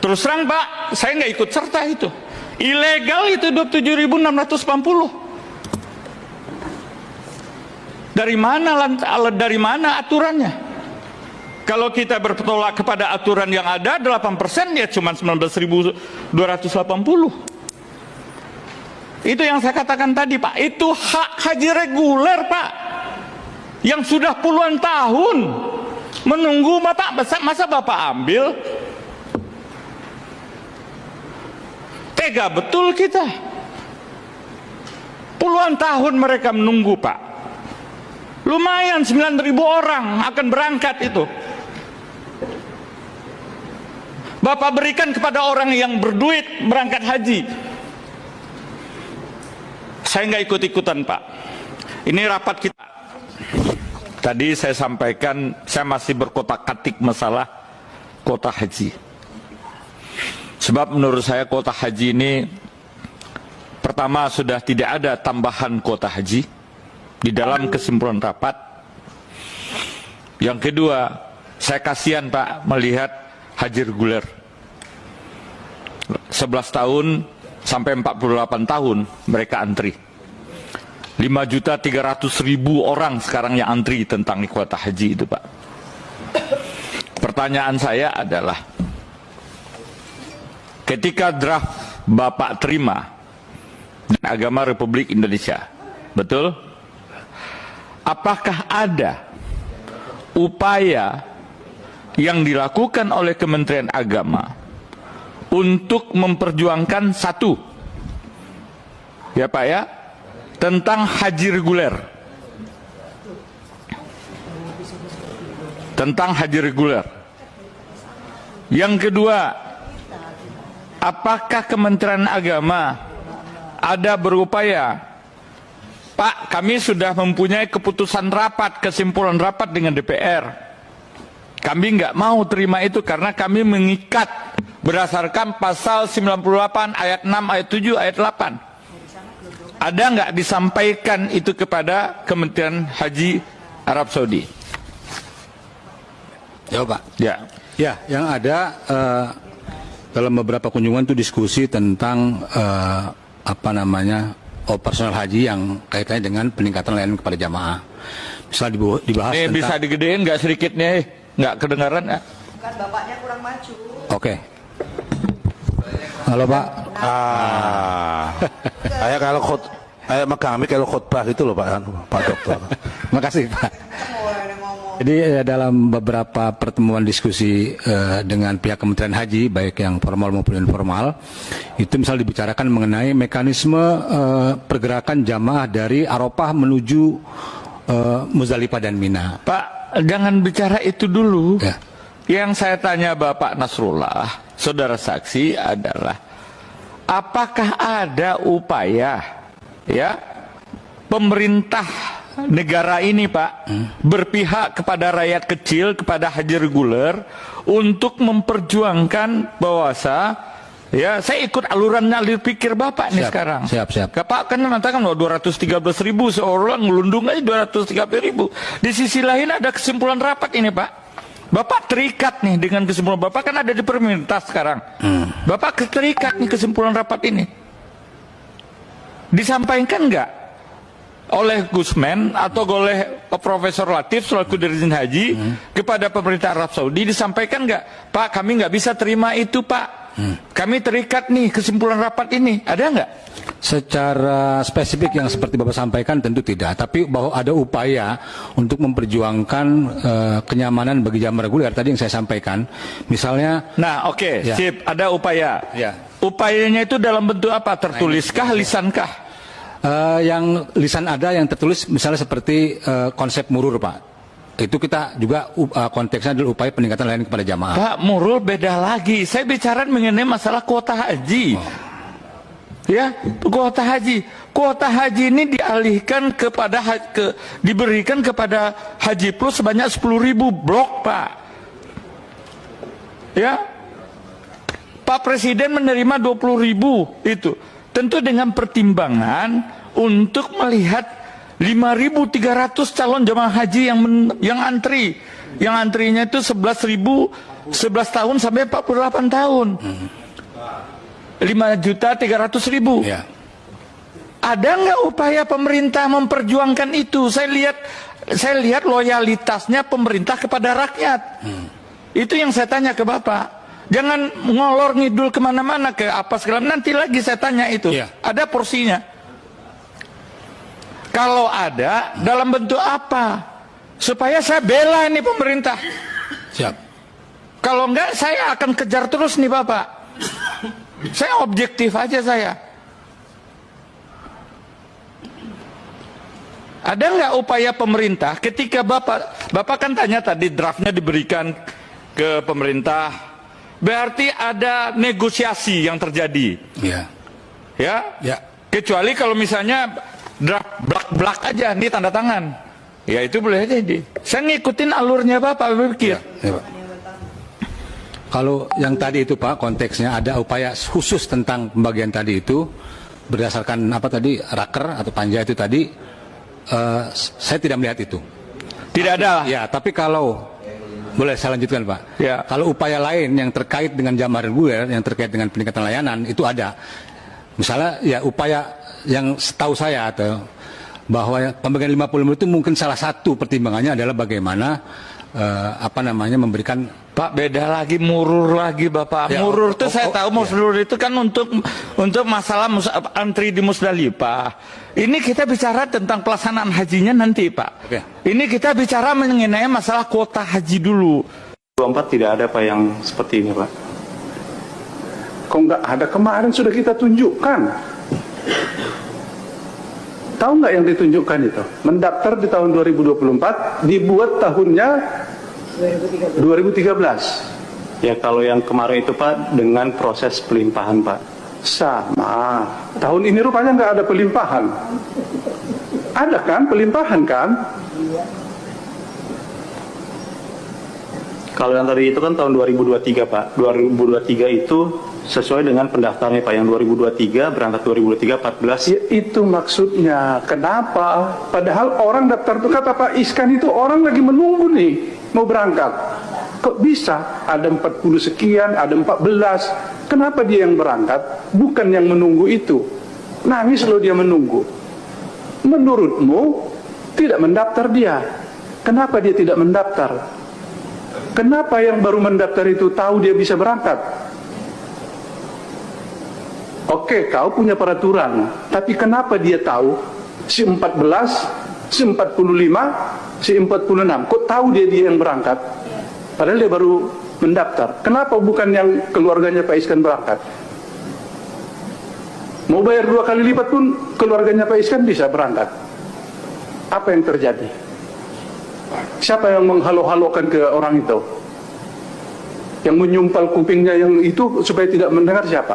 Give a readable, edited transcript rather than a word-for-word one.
Terus terang Pak, saya nggak ikut serta itu. Ilegal itu 27.680. Dari mana aturannya? Kalau kita bertolak kepada aturan yang ada 8% ya cuma 19.280. Itu yang saya katakan tadi Pak, itu hak haji reguler Pak, yang sudah puluhan tahun menunggu Bapak. Masa Bapak ambil? Tega betul kita. Puluhan tahun mereka menunggu Pak. Lumayan 9.000 orang akan berangkat itu. Bapak berikan kepada orang yang berduit berangkat haji. Saya nggak ikut-ikutan Pak. Ini rapat kita. Tadi saya sampaikan, saya masih berkotak-katik masalah kuota haji. Sebab menurut saya kuota haji ini, pertama sudah tidak ada tambahan kuota haji di dalam kesimpulan rapat. Yang kedua, saya kasihan Pak melihat haji reguler 11 tahun sampai 48 tahun mereka antri. 5.300.000 orang sekarang yang antri tentang kuota haji itu Pak. Pertanyaan saya adalah, ketika draft Bapak terima dan Agama Republik Indonesia, betul? Apakah ada upaya yang dilakukan oleh Kementerian Agama untuk memperjuangkan satu, ya Pak ya, tentang haji reguler, tentang haji reguler. Yang kedua, apakah Kementerian Agama ada berupaya, Pak, kami sudah mempunyai keputusan rapat, kesimpulan rapat dengan DPR, kami nggak mau terima itu karena kami mengikat berdasarkan pasal 98 ayat 6 ayat 7 ayat 8. Ada nggak disampaikan itu kepada Kementerian Haji Arab Saudi? Ya Pak. Ya. Ya, yang ada dalam beberapa kunjungan itu diskusi tentang operasional haji yang kaitannya dengan peningkatan layanan kepada jamaah. Misal dibahas tentang... Bisa digedein nggak sedikit nih? Nggak kedengaran ya? Bukan, bapaknya kurang maju. Oke. Halo Pak. Kayak kalau khutbah gitu loh Pak Dokter. Makasih Pak. Jadi dalam beberapa pertemuan diskusi dengan pihak Kementerian Haji, baik yang formal maupun informal, itu misal dibicarakan mengenai mekanisme pergerakan jamaah dari Arafah menuju Muzdalifah dan Mina. Pak, jangan bicara itu dulu. Ya. Yang saya tanya Bapak Nasrullah, saudara saksi, adalah apakah ada upaya ya pemerintah negara ini Pak berpihak kepada rakyat kecil, kepada haji reguler untuk memperjuangkan bahwasa ya saya ikut alur pikir Bapak nih sekarang. Siap. Pak kan mengatakan 213.000 seorang ngelundung aja 230.000. Di sisi lain ada kesimpulan rapat ini Pak. Bapak terikat nih dengan kesimpulan Bapak, kan ada di pemerintah sekarang. Bapak terikat nih kesimpulan rapat ini. Disampaikan nggak oleh Gusmen atau oleh Profesor Latif selaku Dirjen Haji kepada pemerintah Arab Saudi, disampaikan nggak, Pak kami nggak bisa terima itu Pak, kami terikat nih kesimpulan rapat ini, ada nggak? Secara spesifik yang seperti Bapak sampaikan tentu tidak, tapi bahwa ada upaya untuk memperjuangkan kenyamanan bagi jamaah reguler tadi yang saya sampaikan, misalnya. Nah oke, ya. Sip, ada upaya. Ya. Upayanya itu dalam bentuk apa? Tertuliskah, lisankah? Yang lisan ada, yang tertulis misalnya seperti konsep murur Pak. Itu kita juga konteksnya adalah upaya peningkatan layanan kepada jamaah. Pak, murur beda lagi. Saya bicara mengenai masalah kuota haji. Ya, kuota haji. Kuota haji ini dialihkan kepada diberikan kepada Haji Plus sebanyak 10.000 blok, Pak. Ya. Pak Presiden menerima 20.000 itu. Tentu dengan pertimbangan untuk melihat 5.300 calon jemaah haji yang antri. Yang antrinya itu 11 tahun sampai 48 tahun. 5.300.000. Ya. Ada nggak upaya pemerintah memperjuangkan itu? Saya lihat loyalitasnya pemerintah kepada rakyat. Itu yang saya tanya ke Bapak. Jangan ngolor ngidul kemana-mana ke apa segala. Nanti lagi saya tanya itu. Iya. Ada porsinya. Kalau ada, dalam bentuk apa? Supaya saya bela ini pemerintah. Siap. Kalau enggak, saya akan kejar terus nih Bapak. Saya objektif aja saya. Ada nggak upaya pemerintah ketika Bapak kan tanya tadi draftnya diberikan ke pemerintah. Berarti ada negosiasi yang terjadi. Ya. Ya? Ya. Kecuali kalau misalnya draft blak-blak aja, nih tanda tangan. Ya itu boleh aja. Saya ngikutin alurnya Bapak berpikir. Ya, Pak. Kalau yang tadi itu Pak, konteksnya ada upaya khusus tentang pembagian tadi itu, berdasarkan apa tadi, raker atau panja itu tadi, saya tidak melihat itu. Tidak ada. Ya, tapi kalau boleh saya lanjutkan Pak. Ya. Kalau upaya lain yang terkait dengan jamaah reguler, yang terkait dengan peningkatan layanan itu ada. Misalnya ya upaya yang setahu saya atau bahwa pembagian 50 itu mungkin salah satu pertimbangannya adalah bagaimana memberikan. Pak, beda lagi, murur lagi Bapak. Ya, Murur itu saya tahu, murur itu kan untuk masalah antri di Musdalifah. Ini kita bicara tentang pelaksanaan hajinya nanti Pak. Oke. Ini kita bicara mengenai masalah kuota haji dulu. 24 tidak ada Pak yang seperti ini Pak. Kok nggak ada, kemarin sudah kita tunjukkan. Tahu nggak yang ditunjukkan itu? Mendaftar di tahun 2024, dibuat tahunnya 2013. Ya kalau yang kemarin itu Pak dengan proses pelimpahan Pak. Sama. Tahun ini rupanya nggak ada pelimpahan. Ada kan pelimpahan kan? Kalau yang tadi itu kan tahun 2023 Pak. 2023 itu sesuai dengan pendaftarnya Pak. Yang 2023 berangkat 2023 14. Ya, itu maksudnya. Kenapa? Padahal orang daftar itu kata Pak Iskan itu orang lagi menunggu nih mau berangkat. Kok bisa? Ada 40 sekian, ada 14. Kenapa dia yang berangkat? Bukan yang menunggu itu. Nangis loh dia menunggu. Menurutmu tidak mendaftar dia. Kenapa dia tidak mendaftar? Kenapa yang baru mendaftar itu tahu dia bisa berangkat? Oke, kau punya peraturan. Tapi kenapa dia tahu si 14, si 45, si 46? Kok tahu dia yang berangkat? Padahal dia baru mendaftar. Kenapa bukan yang keluarganya Pak Iskan berangkat? Mau bayar 2 kali lipat pun keluarganya Pak Iskan bisa berangkat. Apa yang terjadi? Siapa yang menghalo-halokan ke orang itu? Yang menyumpal kupingnya yang itu supaya tidak mendengar siapa?